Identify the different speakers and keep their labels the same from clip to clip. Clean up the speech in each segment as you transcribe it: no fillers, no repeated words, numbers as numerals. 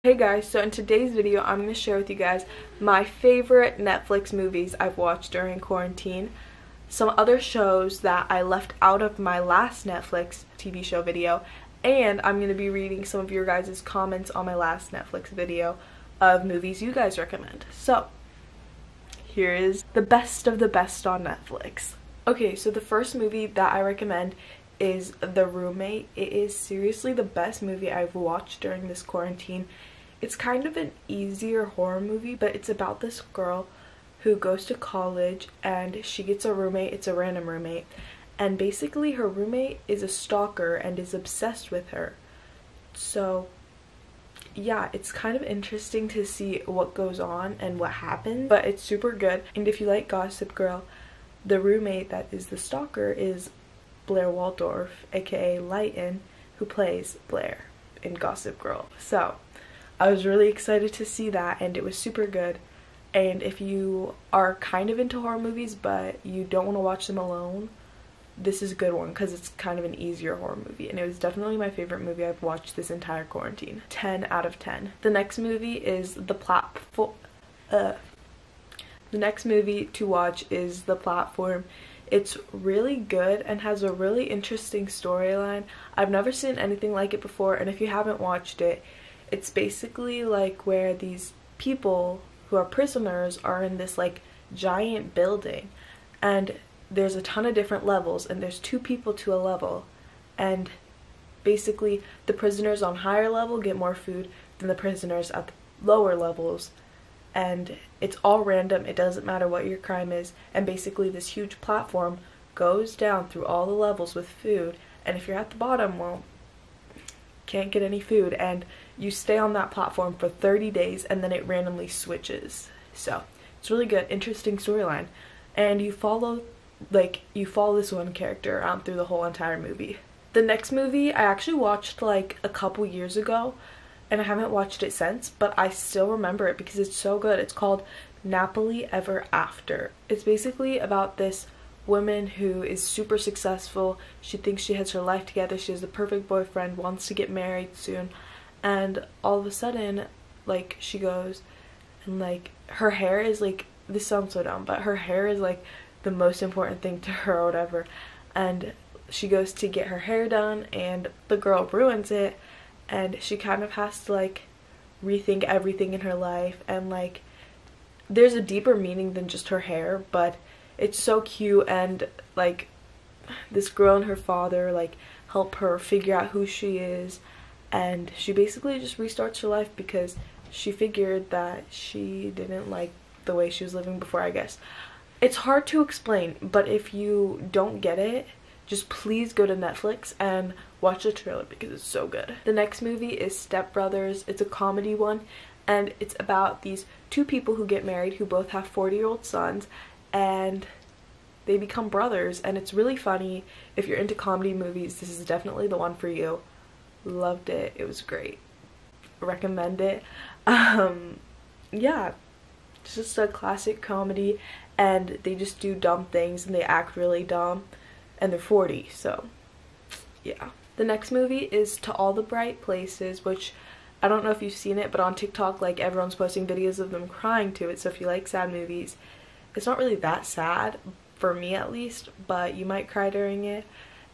Speaker 1: Hey guys, so in today's video I'm going to share with you guys my favorite Netflix movies I've watched during quarantine, some other shows that I left out of my last Netflix TV show video, and I'm going to be reading some of your guys' comments on my last Netflix video of movies you guys recommend. So, here is the best of the best on Netflix. Okay, so the first movie that I recommend is The Roommate. It is seriously the best movie I've watched during this quarantine. It's kind of an easier horror movie, but it's about this girl who goes to college and she gets a roommate. It's a random roommate, and basically her roommate is a stalker and is obsessed with her. So yeah, it's kind of interesting to see what goes on and what happens, but it's super good. And if you like Gossip Girl, the roommate that is the stalker is Blair Waldorf, aka Lighten, who plays Blair in Gossip Girl. So I was really excited to see that, and it was super good. And if you are kind of into horror movies but you don't want to watch them alone, this is a good one because it's kind of an easier horror movie, and it was definitely my favorite movie I've watched this entire quarantine. 10 out of 10. The next movie is The next movie to watch is The Platform. It's really good and has a really interesting storyline. I've never seen anything like it before, and if you haven't watched it, it's basically like where these people who are prisoners are in this like giant building, and there's a ton of different levels, and there's 2 people to a level, and basically the prisoners on higher level get more food than the prisoners at the lower levels, and it's all random. It doesn't matter what your crime is, and basically this huge platform goes down through all the levels with food, and if you're at the bottom, well, can't get any food, and you stay on that platform for 30 days and then it randomly switches. So it's really good, interesting storyline, and you follow this one character around through the whole entire movie. The next movie I actually watched like a couple years ago, and I haven't watched it since, but I still remember it because it's so good. It's called Napoli Ever After. It's basically about this woman who is super successful. She thinks she has her life together. She has the perfect boyfriend, wants to get married soon, and all of a sudden, like, she goes and like her hair is like, this sounds so dumb, but her hair is like the most important thing to her or whatever, and she goes to get her hair done and the girl ruins it, and she kind of has to like rethink everything in her life, and like there's a deeper meaning than just her hair, but it's so cute, and like this girl and her father like help her figure out who she is, and she basically just restarts her life because she figured that she didn't like the way she was living before, I guess. It's hard to explain, but if you don't get it, just please go to Netflix and watch the trailer because it's so good. The next movie is Step Brothers. It's a comedy one, and it's about these 2 people who get married who both have 40-year-old sons, and they become brothers, and it's really funny. If you're into comedy movies, this is definitely the one for you. Loved it. It was great. Recommend it. Yeah, it's just a classic comedy, and they just do dumb things and they act really dumb, and they're 40, so yeah. The next movie is To All the Bright Places, which I don't know if you've seen it, but on TikTok like everyone's posting videos of them crying to it, so if you like sad movies, it's not really that sad, for me at least, but you might cry during it.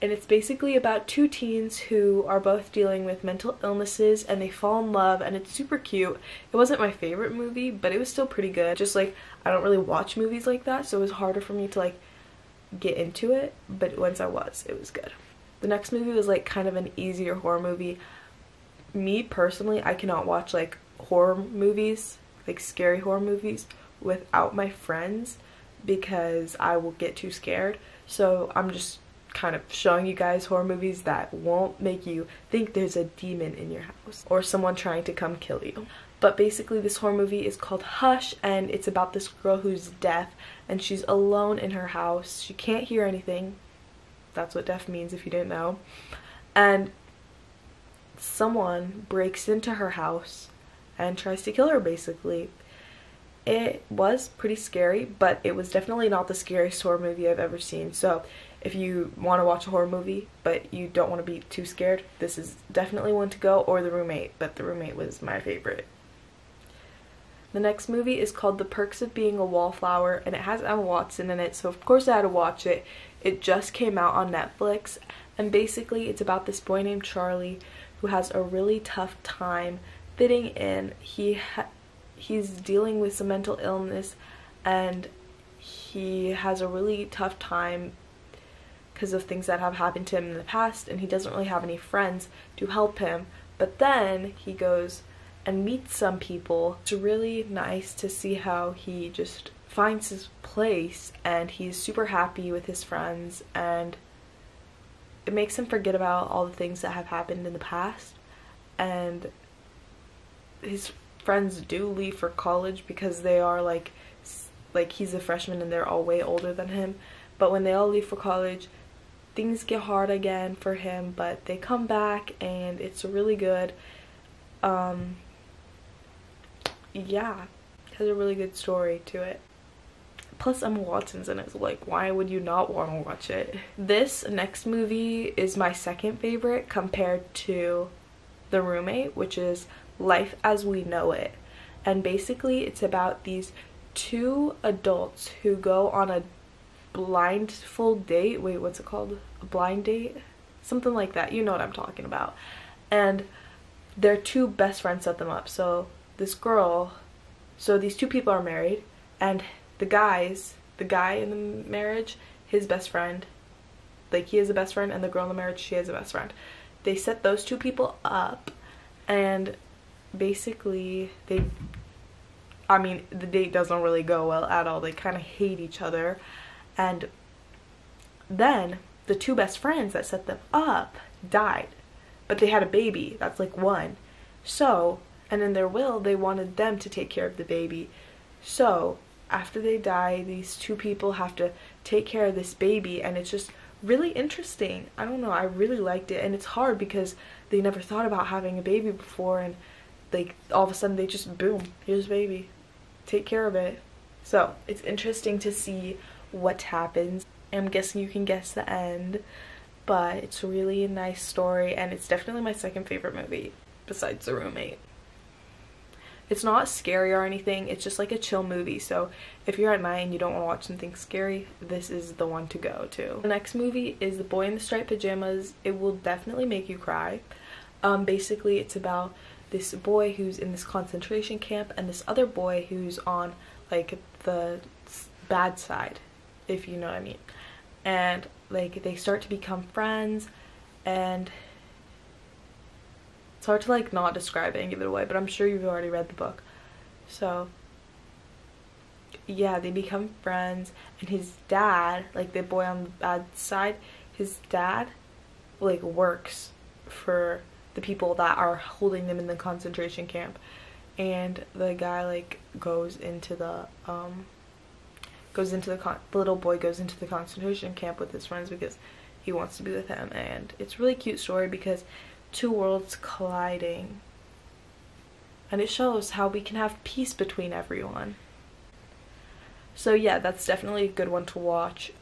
Speaker 1: And it's basically about 2 teens who are both dealing with mental illnesses, and they fall in love, and it's super cute. It wasn't my favorite movie, but it was still pretty good. Just like, I don't really watch movies like that, so it was harder for me to like get into it, but once I was, it was good. The next movie was like kind of an easier horror movie. Me personally, I cannot watch like horror movies, like scary horror movies, without my friends because I will get too scared. So I'm just kind of showing you guys horror movies that won't make you think there's a demon in your house or someone trying to come kill you. But basically this horror movie is called Hush, and it's about this girl who's deaf, and she's alone in her house. She can't hear anything. That's what deaf means if you didn't know. And someone breaks into her house and tries to kill her basically. It was pretty scary, but it was definitely not the scariest horror movie I've ever seen. So if you want to watch a horror movie but you don't want to be too scared, this is definitely one to go, or The Roommate, but The Roommate was my favorite. The next movie is called The Perks of Being a Wallflower, and it has Emma Watson in it, so of course I had to watch it. It just came out on Netflix, and basically it's about this boy named Charlie who has a really tough time fitting in. He's dealing with some mental illness, and he has a really tough time because of things that have happened to him in the past, and he doesn't really have any friends to help him. But then he goes and meets some people. It's really nice to see how he just finds his place, and he's super happy with his friends, and it makes him forget about all the things that have happened in the past. And his friends do leave for college because they are like he's a freshman and they're all way older than him. But when they all leave for college, things get hard again for him, but they come back, and it's really good. Yeah, it has a really good story to it. Plus Emma Watson's in it, so like, why would you not want to watch it? This next movie is my second favorite compared to The Roommate, which is Life as We Know It. And basically it's about these two adults who go on a blindfold date. Wait, what's it called? A blind date? Something like that. You know what I'm talking about. And their two best friends set them up. So these two people are married, and the guy in the marriage, his best friend, like he has a best friend, and the girl in the marriage, she has a best friend. They set those two people up, and basically the date doesn't really go well at all. They kind of hate each other. And then the two best friends that set them up died, but they had a baby that's like one. So, and in their will, they wanted them to take care of the baby. So after they die, these two people have to take care of this baby, and it's just really interesting. I don't know, I really liked it. And it's hard because they never thought about having a baby before, and like all of a sudden they just, boom, here's a baby, take care of it. So it's interesting to see what happens. I'm guessing you can guess the end, but it's really a nice story, and it's definitely my second favorite movie besides The Roommate. It's not scary or anything, it's just like a chill movie, so if you're at night and you don't want to watch something scary, this is the one to go to. The next movie is The Boy in the Striped Pajamas. It will definitely make you cry. Basically it's about this boy who's in this concentration camp and this other boy who's on like the bad side, if you know what I mean. And like they start to become friends, and it's hard to like not describe it and give it away, but I'm sure you've already read the book. So yeah, they become friends, and his dad, like the boy on the bad side, his dad like works for the people that are holding them in the concentration camp. And the guy like goes into the little boy goes into the concentration camp with his friends because he wants to be with him. And it's a really cute story because two worlds colliding, and it shows how we can have peace between everyone. So yeah, that's definitely a good one to watch.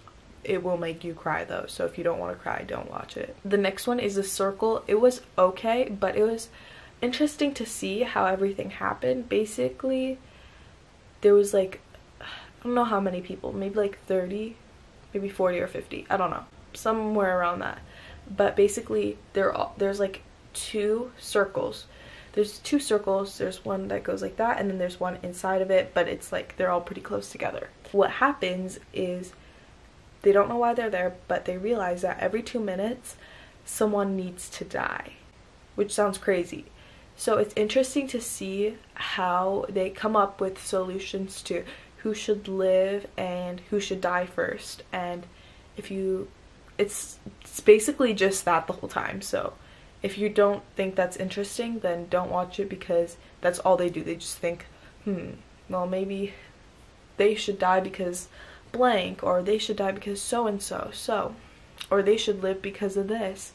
Speaker 1: It will make you cry though, so if you don't want to cry, don't watch it. The next one is The Circle. It was okay, but it was interesting to see how everything happened. Basically there was like, I don't know how many people, maybe like 30, maybe 40 or 50, I don't know, somewhere around that. But basically there's like two circles. There's two circles. There's one that goes like that, and then there's one inside of it, but it's like they're all pretty close together. What happens is they don't know why they're there, but they realize that every 2 minutes someone needs to die, which sounds crazy. So it's interesting to see how they come up with solutions to who should live and who should die first. And it's basically just that the whole time. So if you don't think that's interesting, then don't watch it, because that's all they do. They just think, well, maybe they should die because blank, or they should die because so, or they should live because of this.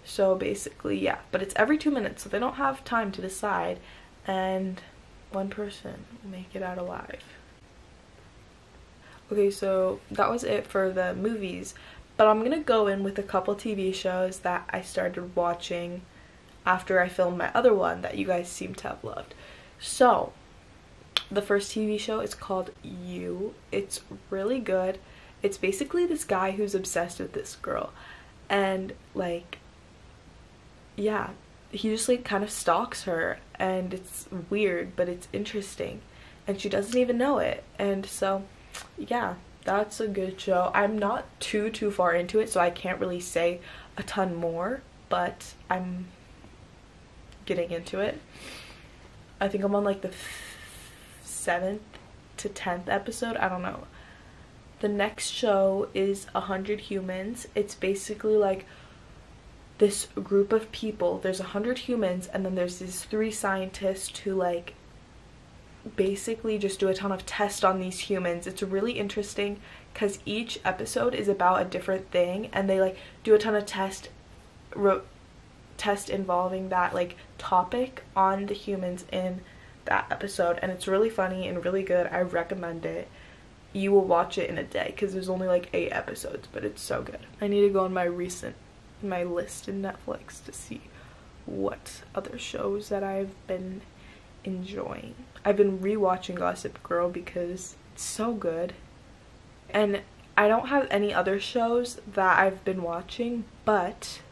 Speaker 1: So basically, yeah, but it's every 2 minutes, so they don't have time to decide, and one person will make it out alive. Okay, so that was it for the movies, But I'm gonna go in with a couple TV shows that I started watching after I filmed my other one that you guys seem to have loved. So the first TV show is called You. It's really good. It's basically this guy who's obsessed with this girl, and like, yeah, he just like kind of stalks her, and it's weird but it's interesting, and she doesn't even know it. And so yeah, that's a good show. I'm not too far into it, so I can't really say a ton more, but I'm getting into it. I think I'm on like the 7th to 10th episode, I don't know. The next show is 100 Humans. It's basically like this group of people. There's 100 humans, and then there's these 3 scientists who like basically just do a ton of tests on these humans. It's really interesting because each episode is about a different thing, and they like do a ton of tests involving that like topic on the humans in that episode, and it's really funny and really good. I recommend it. You will watch it in a day because there's only like 8 episodes, but it's so good. I need to go on my list in Netflix to see what other shows that I've been enjoying. I've been rewatching Gossip Girl because it's so good. And I don't have any other shows that I've been watching, but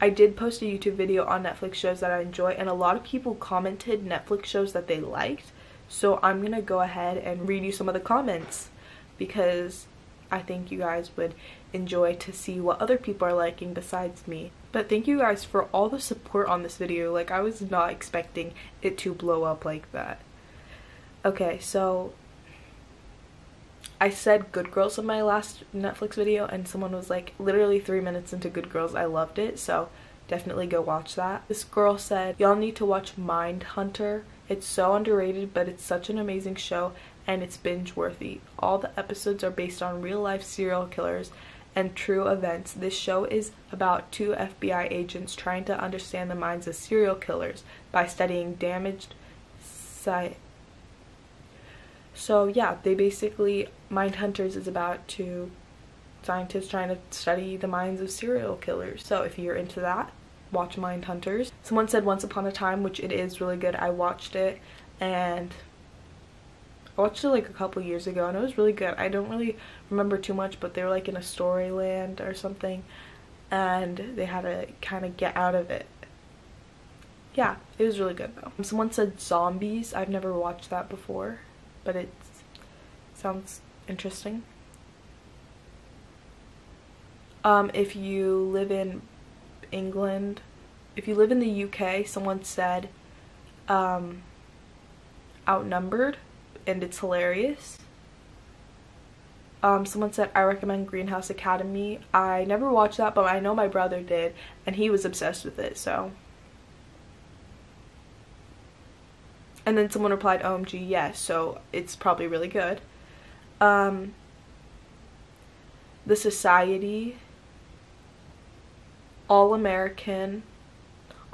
Speaker 1: I did post a YouTube video on Netflix shows that I enjoy, and a lot of people commented Netflix shows that they liked. So I'm gonna go ahead and read you some of the comments because I think you guys would enjoy to see what other people are liking besides me. But thank you guys for all the support on this video. Like, I was not expecting it to blow up like that. Okay, so I said Good Girls in my last Netflix video, and someone was like, literally 3 minutes into Good Girls, I loved it, so definitely go watch that. This girl said, y'all need to watch Mindhunter. It's so underrated, but it's such an amazing show, and it's binge worthy. All the episodes are based on real life serial killers and true events. This show is about 2 FBI agents trying to understand the minds of serial killers by studying damaged site. So yeah, they basically, Mindhunters is about 2 scientists trying to study the minds of serial killers. So if you're into that, watch Mindhunters. Someone said Once Upon a Time, which it is really good. I watched it, and I watched it like a couple years ago, and it was really good. I don't really remember too much, but they were like in a story land or something, and they had to kind of get out of it. Yeah, it was really good though. Someone said Zombies. I've never watched that before, but it sounds interesting. If you live in England, if you live in the UK, someone said Outnumbered, and it's hilarious. Someone said I recommend Greenhouse Academy. I never watched that, but I know my brother did, and he was obsessed with it, so. And then someone replied, OMG, yes, so it's probably really good. The Society, All American,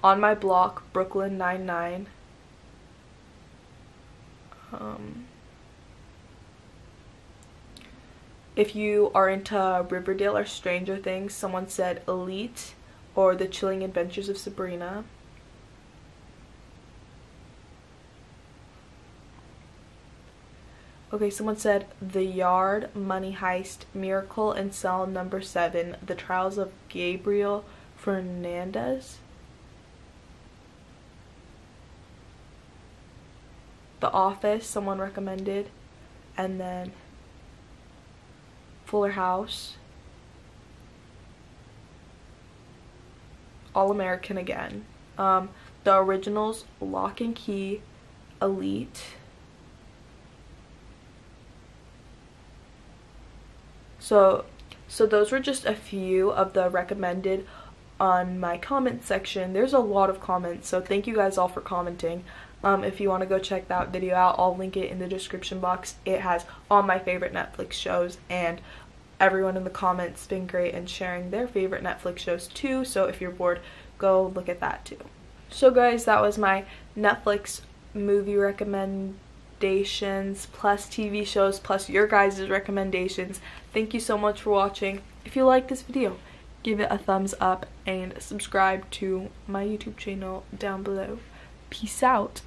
Speaker 1: On My Block, Brooklyn Nine-Nine. If you are into Riverdale or Stranger Things, someone said Elite or The Chilling Adventures of Sabrina. Okay, someone said The Yard, Money Heist, Miracle in Cell Number 7, The Trials of Gabriel Fernandez. The Office, someone recommended. And then Fuller House. All American again. The Originals, Lock and Key, Elite. So those were just a few of the recommended on my comment section. There's a lot of comments, so thank you guys all for commenting. If you want to go check that video out, I'll link it in the description box. It has all my favorite Netflix shows, and everyone in the comments been great and sharing their favorite Netflix shows too, so if you're bored, go look at that too. So guys, that was my Netflix movie recommendations plus TV shows plus your guys' recommendations. Thank you so much for watching. if you like this video, give it a thumbs up and subscribe to my YouTube channel down below. Peace out.